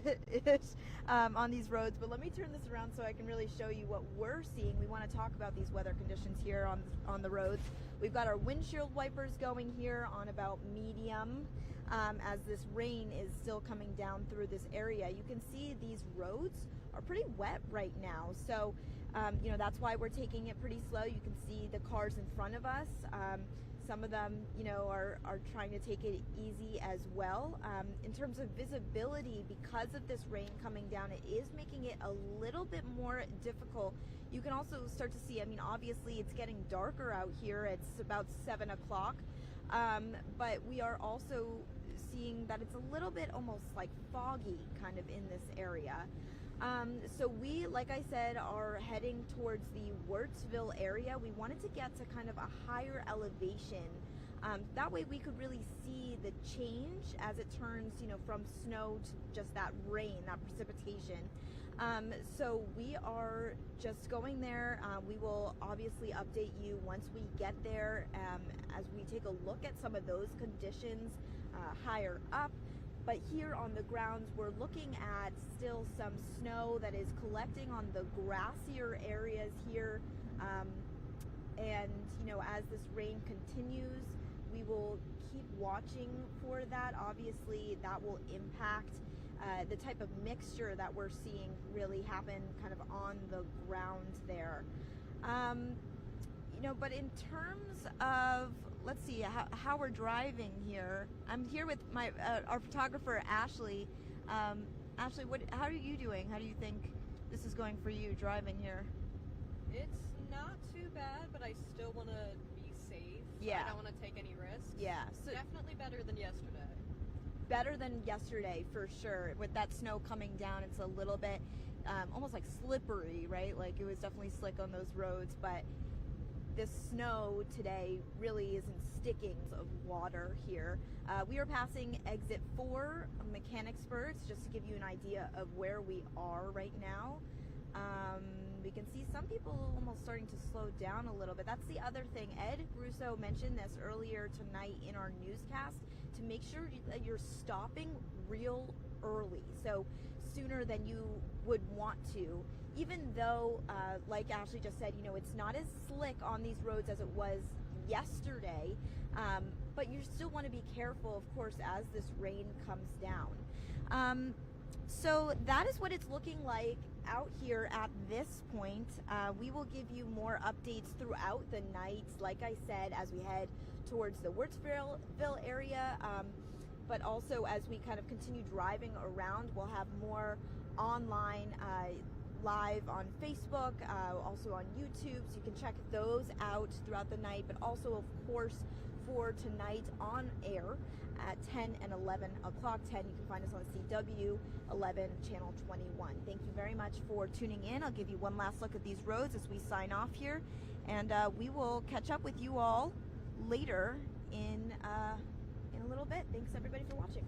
ish on these roads. But let me turn this around so I can really show you what we're seeing. We want to talk about these weather conditions here on the roads. We've got our windshield wipers going here on about medium as this rain is still coming down through this area. You can see these roads are pretty wet right now. So, you know, that's why we're taking it pretty slow. You can see the cars in front of us. Some of them, you know, are trying to take it easy as well. In terms of visibility, because of this rain coming down, it is making it a little bit more difficult. You can also start to see, I mean, obviously it's getting darker out here. It's about 7 o'clock. But we are also seeing that it's a little bit almost like foggy kind of in this area. So we, like I said, are heading towards the Wurtsville area. We wanted to get to kind of a higher elevation. That way we could really see the change as it turns, you know, from snow to just that rain, that precipitation. So we are just going there. We will obviously update you once we get there as we take a look at some of those conditions higher up. But here on the grounds, we're looking at still some snow that is collecting on the grassier areas here. And, you know, as this rain continues, we will keep watching for that. Obviously, that will impact the type of mixture that we're seeing really happen kind of on the ground there. You know, but in terms of, let's see, how we're driving here. I'm here with my our photographer, Ashley. Ashley, how are you doing? How do you think this is going for you driving here? It's not too bad, but I still want to be safe. Yeah. I don't want to take any risks. Yeah. So definitely better than yesterday. Better than yesterday, for sure. With that snow coming down, it's a little bit almost like slippery, right? Like it was definitely slick on those roads, but this snow today really isn't sticking of water here. We are passing exit 4 of Mechanicsburg, just to give you an idea of where we are right now. We can see some people almost starting to slow down a little bit. That's the other thing. Ed Russo mentioned this earlier tonight in our newscast, to make sure that you're stopping real early, so sooner than you would want to, even though like Ashley just said, you know, it's not as slick on these roads as it was yesterday, but you still want to be careful, of course, as this rain comes down. So that is what it's looking like out here at this point. We will give you more updates throughout the night, like I said, as we head towards the Wurtsville area. But also as we kind of continue driving around, we'll have more online live on Facebook, also on YouTube, so you can check those out throughout the night. But also, of course, for tonight on air at 10 and 11 o'clock. 10, you can find us on the CW, 11, channel 21. Thank you very much for tuning in. I'll give you one last look at these roads as we sign off here, and we will catch up with you all later in a little bit. Thanks everybody for watching.